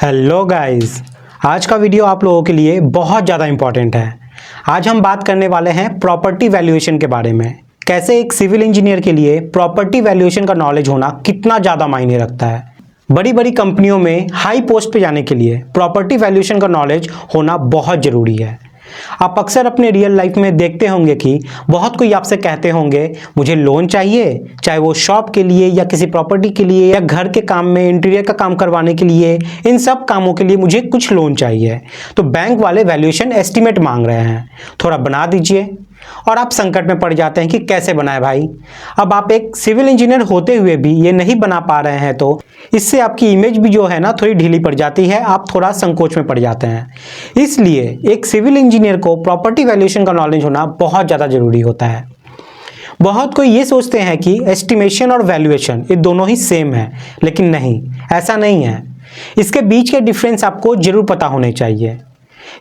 Hello guys, आज का video आप लोगों के लिए बहुत ज़्यादा इम्पॉर्टेंट है। आज हम बात करने वाले हैं प्रॉपर्टी वैल्यूएशन के बारे में। कैसे एक सिविल इंजीनियर के लिए प्रॉपर्टी वैल्यूएशन का नॉलेज होना कितना ज़्यादा मायने रखता है। बड़ी बड़ी कंपनियों में हाई पोस्ट पे जाने के लिए प्रॉपर्टी वैल्यूएशन का नॉलेज होना बहुत ज़रूरी है। आप अक्सर अपने रियल लाइफ में देखते होंगे कि बहुत कोई आपसे कहते होंगे मुझे लोन चाहिए, चाहे वो शॉप के लिए या किसी प्रॉपर्टी के लिए या घर के काम में इंटीरियर का काम करवाने के लिए, इन सब कामों के लिए मुझे कुछ लोन चाहिए। तो बैंक वाले वैल्यूएशन एस्टीमेट मांग रहे हैं, थोड़ा बना दीजिए। और आप संकट में पड़ जाते हैं कि कैसे बनाए भाई। अब आप एक सिविल इंजीनियर होते हुए भी ये नहीं बना पा रहे हैं तो इससे आपकी इमेज भी जो है ना थोड़ी ढीली पड़ जाती है, आप थोड़ा संकोच में पड़ जाते हैं। इसलिए एक सिविल इंजीनियर को प्रॉपर्टी वैल्यूएशन का नॉलेज होना बहुत ज़्यादा जरूरी होता है। बहुत कोई ये सोचते हैं कि एस्टिमेशन और वैल्यूएशन ये दोनों ही सेम है, लेकिन नहीं, ऐसा नहीं है। इसके बीच के डिफरेंस आपको जरूर पता होने चाहिए।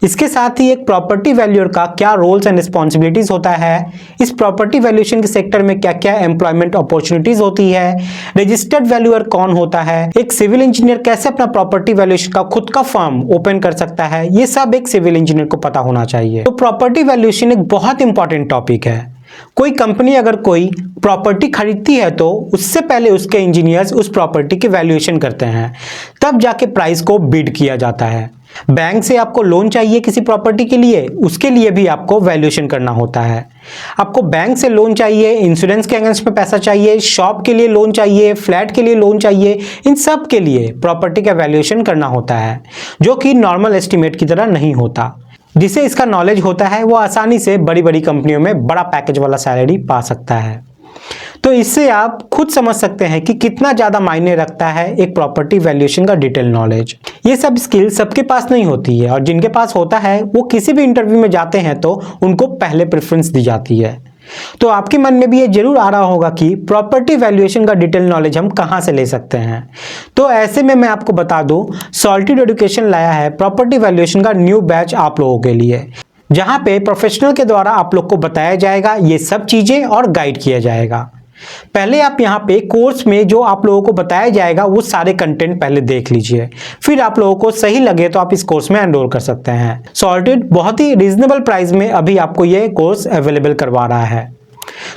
इसके साथ ही एक प्रॉपर्टी वैल्यूअर का क्या रोल्स एंड रिस्पॉन्सिबिलिटीज होता है, इस प्रॉपर्टी वैल्यूएशन के सेक्टर में क्या क्या एम्प्लॉयमेंट अपॉर्चुनिटीज होती है, रजिस्टर्ड वैल्यूअर कौन होता है, एक सिविल इंजीनियर कैसे अपना प्रॉपर्टी वैल्यूएशन का खुद का फर्म ओपन कर सकता है, ये सब एक सिविल इंजीनियर को पता होना चाहिए। तो प्रॉपर्टी वैल्यूएशन एक बहुत इंपॉर्टेंट टॉपिक है। कोई कंपनी अगर कोई प्रॉपर्टी खरीदती है तो उससे पहले उसके इंजीनियर्स उस प्रॉपर्टी की वैल्यूएशन करते हैं, तब जाके प्राइस को बिड किया जाता है। बैंक से आपको लोन चाहिए किसी प्रॉपर्टी के लिए, उसके लिए भी आपको वैल्यूएशन करना होता है। आपको बैंक से लोन चाहिए, इंश्योरेंस के अगेंस्ट में पैसा चाहिए, शॉप के लिए लोन चाहिए, फ्लैट के लिए लोन चाहिए, इन सब के लिए प्रॉपर्टी का वैल्यूएशन करना होता है, जो कि नॉर्मल एस्टीमेट की तरह नहीं होता। जिसे इसका नॉलेज होता है वो आसानी से बड़ी बड़ी कंपनियों में बड़ा पैकेज वाला सैलरी पा सकता है। तो इससे आप खुद समझ सकते हैं कि कितना ज़्यादा मायने रखता है एक प्रॉपर्टी वैल्यूएशन का डिटेल नॉलेज। ये सब स्किल सबके पास नहीं होती है, और जिनके पास होता है वो किसी भी इंटरव्यू में जाते हैं तो उनको पहले प्रेफरेंस दी जाती है। तो आपके मन में भी ये जरूर आ रहा होगा कि प्रॉपर्टी वैल्यूएशन का डिटेल नॉलेज हम कहाँ से ले सकते हैं। तो ऐसे में मैं आपको बता दूं, सॉल्टेड एजुकेशन लाया है प्रॉपर्टी वैल्यूएशन का न्यू बैच आप लोगों के लिए, जहाँ पे प्रोफेशनल के द्वारा आप लोग को बताया जाएगा ये सब चीज़ें और गाइड किया जाएगा। पहले आप यहाँ पे कोर्स में जो आप लोगों को बताया जाएगा वो सारे कंटेंट पहले देख लीजिए, फिर आप लोगों को सही लगे तो आप इस कोर्स में एनरोल कर सकते हैं। सॉल्टेड बहुत ही रीजनेबल प्राइस में अभी आपको ये कोर्स अवेलेबल करवा रहा है।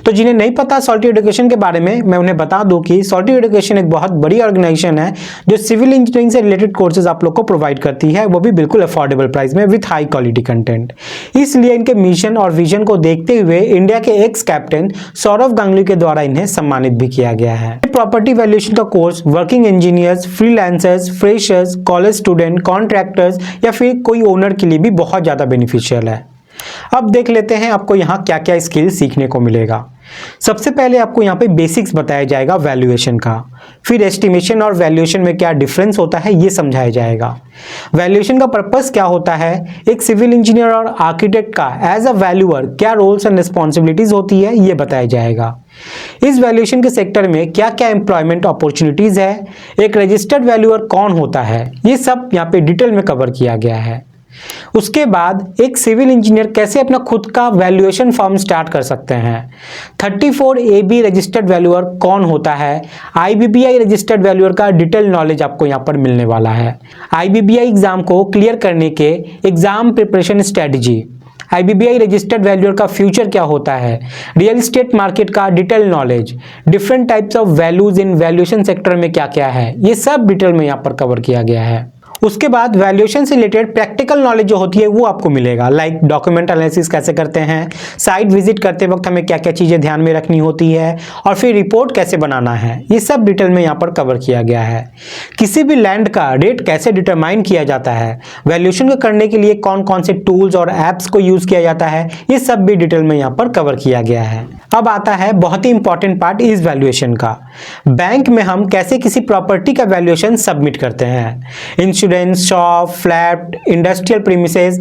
तो जिन्हें नहीं पता सॉल्टेड एजुकेशन के बारे में, मैं उन्हें बता दूं कि सॉल्टेड एजुकेशन एक बहुत बड़ी ऑर्गेनाइजेशन है जो सिविल इंजीनियरिंग से रिलेटेड कोर्सेज आप लोग को प्रोवाइड करती है, वो भी बिल्कुल अफोर्डेबल प्राइस में विथ हाई क्वालिटी कंटेंट। इसलिए इनके मिशन और विजन को देखते हुए इंडिया के एक्स कैप्टन सौरव गांगुली के द्वारा इन्हें सम्मानित भी किया गया है। प्रॉपर्टी वैल्यूएशन का course working engineers, freelancers, freshers, college student, contractors या फिर कोई ओनर के लिए भी बहुत ज्यादा बेनिफिशियल है। अब देख लेते हैं आपको यहाँ क्या क्या स्किल सीखने को मिलेगा। सबसे पहले आपको यहाँ पे बेसिक्स बताया जाएगा वैल्यूएशन का, फिर एस्टिमेशन और वैल्यूएशन में क्या डिफरेंस होता है ये समझाया जाएगा। वैल्यूएशन का पर्पस क्या होता है, एक सिविल इंजीनियर और आर्किटेक्ट का एज अ वैल्यूअर क्या रोल्स एंड रिस्पॉन्सिबिलिटीज होती है ये बताया जाएगा। इस वैल्यूएशन के सेक्टर में क्या क्या एम्प्लॉयमेंट अपॉर्चुनिटीज है, एक रजिस्टर्ड वैल्यूअर कौन होता है, ये सब यहाँ पे डिटेल में कवर किया गया है। उसके बाद एक सिविल इंजीनियर कैसे अपना खुद का वैल्यूएशन फर्म स्टार्ट कर सकते हैं, 34AB रजिस्टर्ड वैल्यूअर कौन होता है, IBBI रजिस्टर्ड वैल्यूअर का डिटेल नॉलेज आपको यहाँ पर मिलने वाला है। IBBI एग्जाम को क्लियर करने के exam preparation strategy, IBBI registered valuer का फ्यूचर क्या होता है, रियल एस्टेट मार्केट का detail knowledge, different types of values in valuation sector में क्या क्या है, ये सब डिटेल में यहाँ पर कवर किया गया है। उसके बाद वैल्यूएशन से रिलेटेड प्रैक्टिकल नॉलेज जो होती है वो आपको मिलेगा, लाइक डॉक्यूमेंट एनालिसिस कैसे करते हैं, साइट विजिट करते वक्त हमें क्या क्या चीज़ें ध्यान में रखनी होती है, और फिर रिपोर्ट कैसे बनाना है, ये सब डिटेल में यहाँ पर कवर किया गया है। किसी भी लैंड का रेट कैसे डिटरमाइन किया जाता है, वैल्यूएशन को करने के लिए कौन कौन से टूल्स और एप्स को यूज़ किया जाता है, ये सब भी डिटेल में यहाँ पर कवर किया गया है। अब आता है बहुत ही इंपॉर्टेंट पार्ट इस वैल्यूएशन का, बैंक में हम कैसे किसी प्रॉपर्टी का वैल्यूएशन सबमिट करते हैं। Insurance, shop, flat, industrial premises,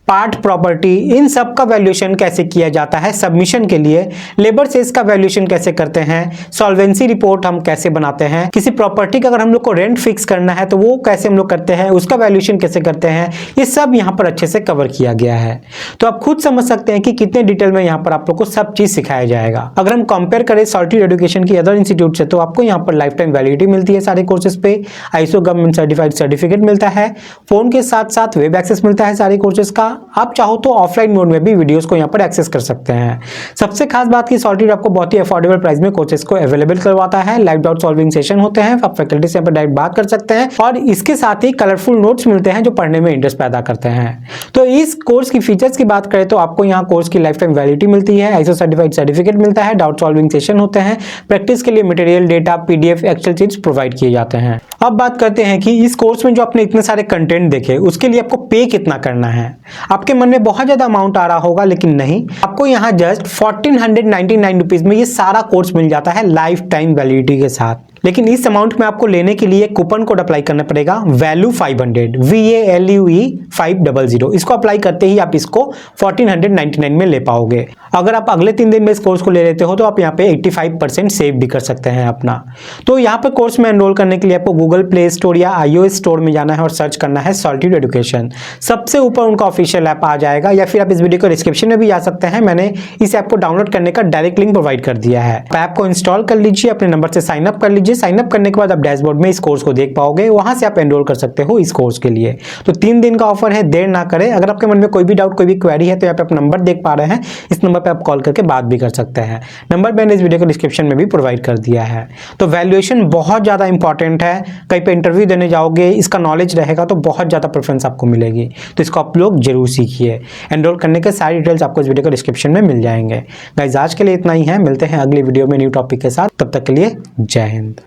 part property, इन सब का वैल्यूएशन कैसे किया जाता है सबमिशन के लिए, लेबर सेस का वैल्यूएशन कैसे करते हैं, सॉल्वेंसी रिपोर्ट हम कैसे बनाते हैं, किसी प्रॉपर्टी का अगर हम लोग को रेंट फिक्स करना है तो वो कैसे हम लोग करते हैं, उसका वैल्यूएशन कैसे करते हैं, ये सब यहाँ पर अच्छे से कवर किया गया है। तो आप खुद समझ सकते हैं कि कितने डिटेल में यहाँ पर आप लोग को सब चीज सिखाया जाएगा। अगर हम कंपेयर करें सॉलिट्यूड एजुकेशन की अदर इंस्टीट्यूट से, तो आपको यहाँ पर लाइफ टाइम वैलिडिटी मिलती है सारे कोर्सेज पे, आईएसओ गवर्नमेंट सर्टिफाइड सर्टिफिकेट मिलता है, फोन के साथ साथ वेब एक्सेस मिलता है सारे कोर्सेज का। आप चाहो तो ऑफलाइन मोड में भी वीडियोस को यहाँ पर एक्सेस कर सकते हैं। सबसे खास बात की सॉलिट्यूड आपको बहुत ही अफोर्डेबल प्राइस में कोर्सेज को अवेलेबल करवाता है। लाइव डाउट सॉल्विंग सेशन होते हैं, आप फैकल्टी से यहाँ पर डायरेक्ट बात कर सकते हैं और इसके साथ ही कलरफुल नोट्स मिलते हैं जो पढ़ने में इंटरेस्ट पैदा करते हैं। तो इस कोर्स की फीचर्स की बात करें तो आपको यहाँ कोर्स की लाइफ टाइम वैलिडिटी मिलती है, आईएसओ सर्टिफाइड सर्टिफिकेट मिलता है, डाउट सॉल्विंग सेशन होते हैं, प्रैक्टिस के लिए material, data, PDF, excel sheets provide किए जाते हैं। अब बात करते हैं कि इस कोर्स में जो आपने इतने सारे कंटेंट देखे उसके लिए आपको पे कितना करना है। आपके मन में बहुत ज्यादा अमाउंट आ रहा होगा, लेकिन नहीं, आपको यहाँ जस्ट 1499 रुपीज में ये सारा कोर्स मिल जाता है लाइफ टाइम वैलिडिटी के साथ। लेकिन इस अमाउंट में आपको लेने के लिए कूपन कोड अप्लाई करना पड़ेगा, वैल्यू 500, VALUE 500। इसको अप्लाई करते ही आप इसको 1499 में ले पाओगे। अगर आप अगले 3 दिन में इस कोर्स को ले लेते हो तो आप यहाँ पे 85% सेव भी कर सकते हैं अपना। तो यहाँ पे कोर्स में एनरोल करने के लिए आपको गूगल प्ले स्टोर या iOS स्टोर में जाना है और सर्च करना है सॉलिट्यूड एजुकेशन। सबसे ऊपर उनका ऑफिशियल ऐप आ जाएगा, या फिर आप इस वीडियो को डिस्क्रिप्शन में भी जा सकते हैं। मैंने इस ऐप को डाउनलोड करने का डायरेक्ट लिंक प्रोवाइड कर दिया है। ऐप को इंस्टॉल कर लीजिए, अपने नंबर से साइन अप कर लीजिए। साइन अप करने के बाद आप डैशबोर्ड में इस कोर्स को देख पाओगे, वहां से आप एनरोल कर सकते हो इस कोर्स के लिए। तो 3 दिन का ऑफर है, देर ना करें। अगर आपके मन में कोई भी डाउट, कोई भी क्वेरी है तो यहाँ पे आप नंबर देख पा रहे हैं, इस नंबर पे आप कॉल करके बात भी कर सकते हैं। नंबर मैंने इस वीडियो को डिस्क्रिप्शन में भी प्रोवाइड कर दिया है। तो वैल्यूएशन बहुत ज्यादा इंपॉर्टेंट है, कहीं पे इंटरव्यू देने जाओगे, इसका नॉलेज रहेगा तो बहुत ज्यादा प्रेफरेंस आपको मिलेगी। तो इसको आप लोग जरूर सीखिए। एनरोल करने के सारी डिटेल्स आपको इस वीडियो को डिस्क्रिप्शन में मिल जाएंगे। गाइस आज के लिए इतना ही है, मिलते हैं अगली वीडियो में न्यू टॉपिक के साथ। तब तक के लिए जय हिंद।